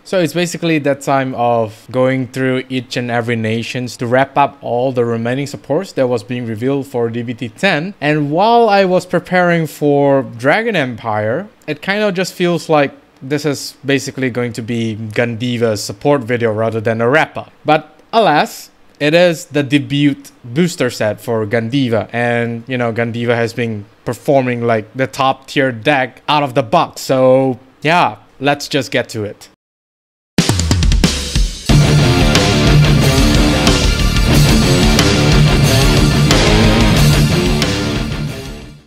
So it's basically that time of going through each and every nations to wrap up all the remaining supports that was being revealed for DBT10. And while I was preparing for Dragon Empire, it kind of just feels like this is basically going to be Gandiva's support video rather than a wrap-up. But alas, it is the debut booster set for Gandiva, and you know, Gandiva has been performing like the top tier deck out of the box. So yeah, let's just get to it.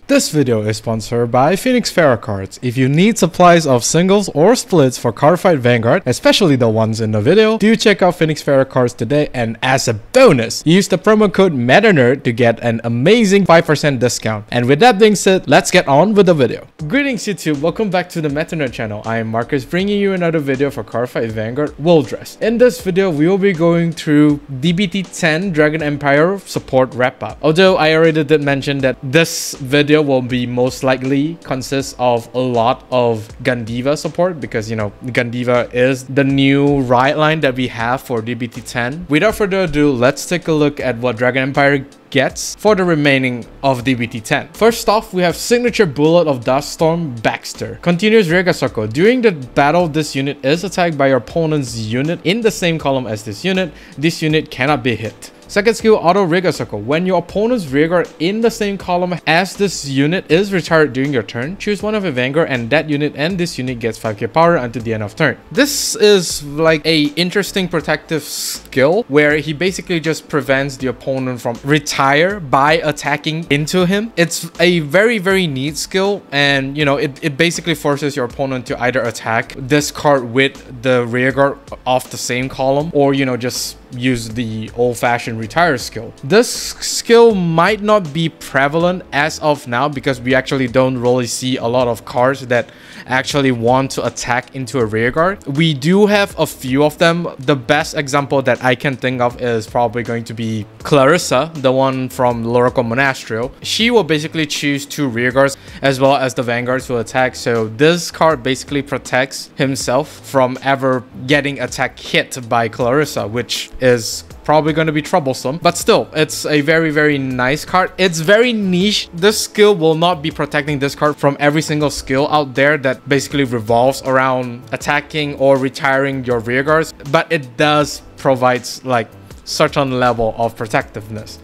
This video is sponsored by Phoenix Pharos Cards. If you need supplies of singles or splits for Cardfight Vanguard, especially the ones in the video, do check out Phoenix Pharos Cards today, and as a bonus, use the promo code MetaNerd to get an amazing 5% discount. And with that being said, let's get on with the video. Greetings YouTube, welcome back to the MetaNerd channel. I am Marcus, bringing you another video for Cardfight Vanguard World Dress. In this video, we will be going through DBT10 Dragon Empire support wrap-up. Although I already did mention that this video will be most likely consist of a lot of Gandiva support, because you know, Gandiva is the new riot line that we have for DBT10. Without further ado, let's take a look at what Dragon Empire gets for the remaining of DBT10. First off, we have Signature Bullet of Duststorm Baxter. Continuous Rega Circle. During the battle, this unit is attacked by your opponent's unit in the same column as this unit. This unit cannot be hit. Second skill, Auto Rigor Circle. When your opponent's Rigor in the same column as this unit is retired during your turn, choose one of a Vanguard and that unit and this unit gets 5k power until the end of turn. This is like a interesting protective skill where he basically just prevents the opponent from retire by attacking into him. It's a very neat skill, and you know, it basically forces your opponent to either attack this card with the Rearguard off the same column, or you know, just use the old-fashioned retire skill. This skill might not be prevalent as of now because we actually don't really see a lot of cards that actually want to attack into a rearguard. We do have a few of them. The best example that I can think of is probably going to be Clarissa, the one from Luraco Monastrio. She will basically choose two rearguards as well as the vanguards to attack, so this card basically protects himself from ever getting attack hit by Clarissa, which is probably going to be troublesome, but still, it's a very nice card. It's very niche. This skill will not be protecting this card from every single skill out there that basically revolves around attacking or retiring your rearguards, but it does provide like certain level of protectiveness.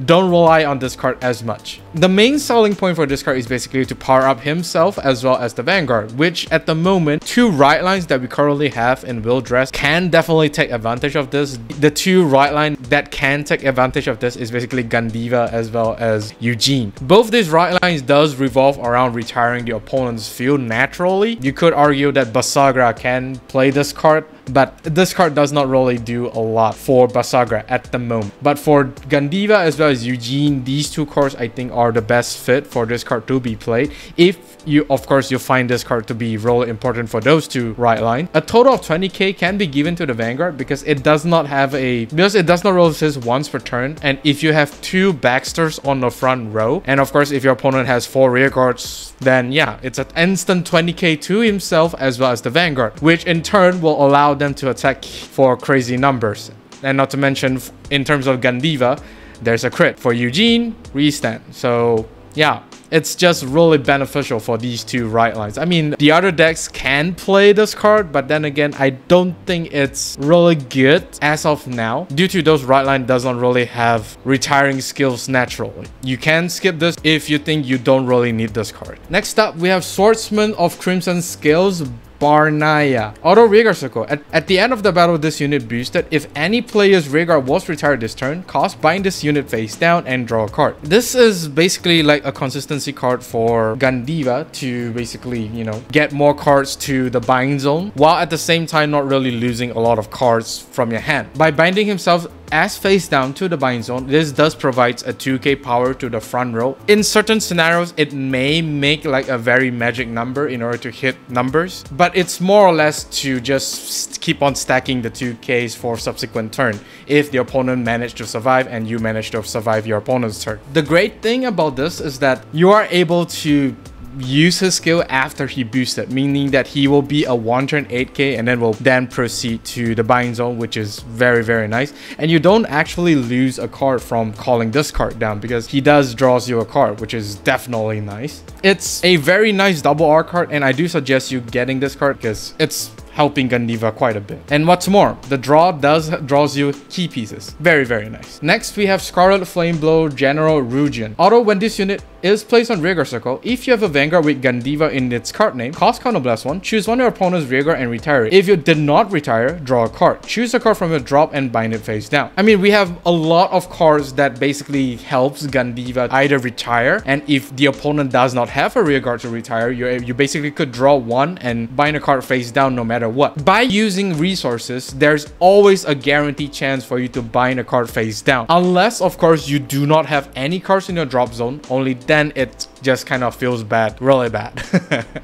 Don't rely on this card as much. The main selling point for this card is basically to power up himself as well as the Vanguard, which at the moment, two right lines that we currently have in Will Dress can definitely take advantage of this. The two right line that can take advantage of this is basically Gandiva as well as Eugene. Both these right lines does revolve around retiring the opponent's field naturally. You could argue that Basagra can play this card, but this card does not really do a lot for Basagra at the moment. But for Gandiva as well as Eugene, these two cards I think are the best fit for this card to be played, if you of course you find this card to be really important for those two right line. A total of 20k can be given to the Vanguard because it does not roll assist once per turn, and if you have two Baxters on the front row, and of course if your opponent has 4 rear guards, then yeah, it's an instant 20k to himself as well as the Vanguard, which in turn will allow them to attack for crazy numbers. And not to mention, in terms of Gandiva, there's a crit. For Eugene, restand. So yeah, it's just really beneficial for these two right lines. I mean, the other decks can play this card, but then again, I don't think it's really good as of now, due to those right line doesn't really have retiring skills naturally. You can skip this if you think you don't really need this card. Next up, we have Swordsman of Crimson Scales, Barnaya. Auto Rigor Circle. At the end of the battle, this unit boosted. If any player's Rigor was retired this turn, cast bind this unit face down and draw a card. This is basically like a consistency card for Gandiva to basically, you know, get more cards to the bind zone, while at the same time not really losing a lot of cards from your hand. By binding himself as face down to the bind zone, this does provide a 2k power to the front row. In certain scenarios, it may make like a very magic number in order to hit numbers, but it's more or less to just keep on stacking the 2ks for subsequent turn if the opponent managed to survive and you manage to survive your opponent's turn. The great thing about this is that you are able to use his skill after he boosted, meaning that he will be a 1-turn 8k and then will then proceed to the bind zone, which is very nice. And you don't actually lose a card from calling this card down because he does draws you a card, which is definitely nice. It's a very nice double R card, and I do suggest you getting this card because it's helping Gandiva quite a bit. And what's more, the draws you key pieces. Very nice. Next, we have Scarlet Flameblow General Rugian. Although when this unit is placed on rearguard circle, if you have a Vanguard with Gandiva in its card name, cost Counterblast 1, choose one of your opponent's rearguard and retire it. If you did not retire, draw a card. Choose a card from your drop and bind it face down. I mean, we have a lot of cards that basically helps Gandiva either retire, and if the opponent does not have a rearguard to retire, you basically could draw one and bind a card face down no matter what. By using resources, there's always a guaranteed chance for you to bind a card face down. Unless, of course, you do not have any cards in your drop zone, only then it just kind of feels bad, really bad.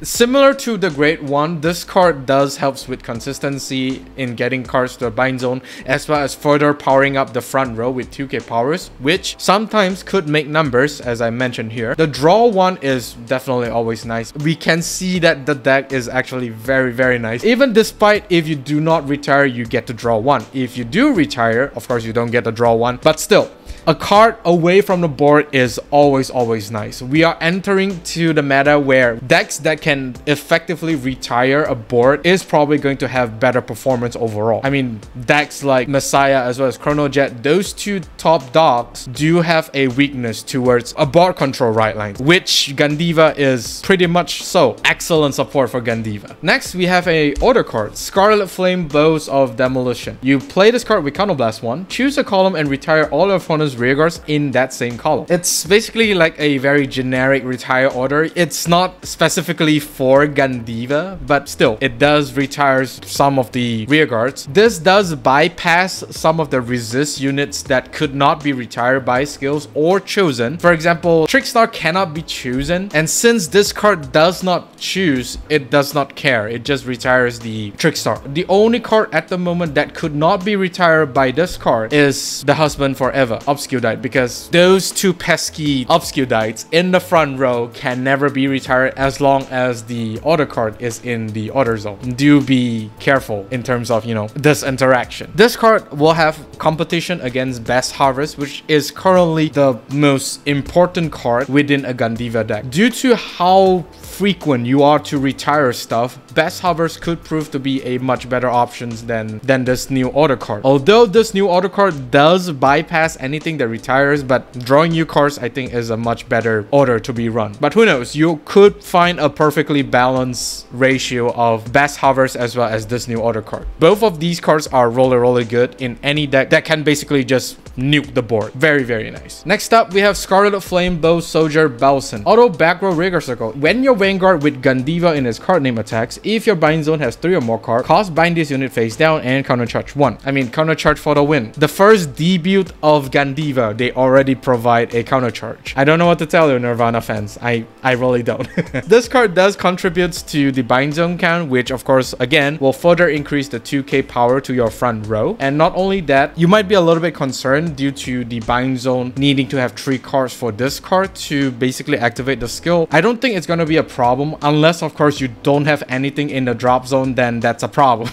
Similar to the Great One, this card does helps with consistency in getting cards to the bind zone, as well as further powering up the front row with 2k powers, which sometimes could make numbers, as I mentioned here. The draw one is definitely always nice. We can see that the deck is actually very nice. Even despite if you do not retire, you get to draw one. If you do retire, of course you don't get to draw one, but still, a card away from the board is always nice. We are entering to the meta where decks that can effectively retire a board is probably going to have better performance overall. I mean, decks like Messiah as well as Chronojet, those two top dogs do have a weakness towards a board control right line, which Gandiva is pretty much so. Excellent support for Gandiva. Next, we have a order card, Scarlet Flame Bows of Demolition. You play this card with Counterblast 1, choose a column and retire all your opponent's rearguards in that same column. It's basically like a very generic retire order. It's not specifically for Gandiva, but still, it does retire some of the rearguards. This does bypass some of the resist units that could not be retired by skills or chosen. For example, Trickstar cannot be chosen, and since this card does not choose, it does not care. It just retires the Trickstar. The only card at the moment that could not be retired by this card is the Husband Forever, Obscudite, because those two pesky Obscudites in the front row can never be retired as long as the order card is in the order zone. Do be careful in terms of, you know, this interaction. This card will have competition against Best Harvest, which is currently the most important card within a Gandiva deck. Due to how frequent you are to retire stuff, Best Harvest could prove to be a much better option than this new order card. Although this new order card does bypass anything that retires, but drawing new cards I think is a much better order to be run. But who knows, you could find a perfectly balanced ratio of Best Harvest as well as this new order card. Both of these cards are really good in any deck that can basically just nuke the board. Very nice. Next up, we have Scarlet Flame Bow Soldier Belson. Auto back row rearguard circle. When your Vanguard with Gandiva in its card name attacks, if your bind zone has 3 or more cards, cost bind this unit face down and countercharge 1. I mean, countercharge for the win. The first debut of Gandiva, they already provide a countercharge. I don't know what to tell you, Nirvana fans. I really don't. This card does contribute to the bind zone count, which of course, again, will further increase the 2k power to your front row. And not only that, you might be a little bit concerned due to the bind zone needing to have 3 cards for this card to basically activate the skill. I don't think it's going to be a problem unless, of course, you don't have anything in the drop zone, then that's a problem.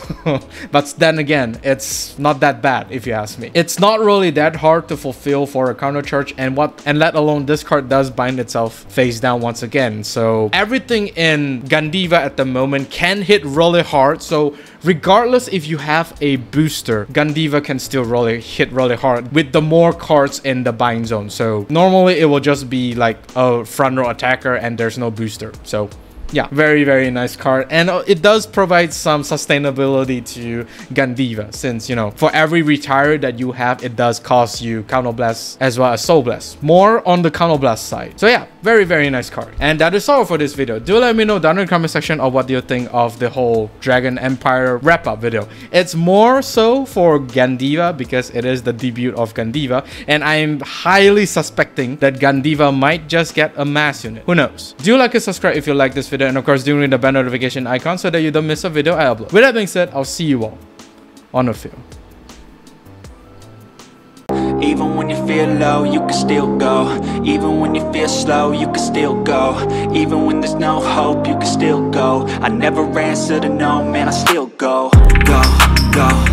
But then again, it's not that bad if you ask me. It's not really that hard to fulfill for a counter charge, and let alone this card does bind itself face down once again. So everything in Gandiva at the moment can hit really hard. So regardless if you have a booster, Gandiva can still really hit really hard with the more cards in the bind zone. So normally it will just be like a front row attacker and there's no booster. So yeah, very nice card, and it does provide some sustainability to Gandiva, since, you know, for every retire that you have, it does cost you Counterblast as well as Soul Blast, more on the Counterblast side. So yeah, very nice card. And that is all for this video. Do let me know down in the comment section of what do you think of the whole Dragon Empire wrap-up video. It's more so for Gandiva because it is the debut of Gandiva, and I'm highly suspecting that Gandiva might just get a mass unit. Who knows? Do like and subscribe if you like this video, and of course do ring the bell notification icon so that you don't miss a video I upload. With that being said, I'll see you all on the field. Even when you feel low, you can still go. Even when you feel slow, you can still go. Even when there's no hope, you can still go. I never answer to no, man, I still go. Go, go.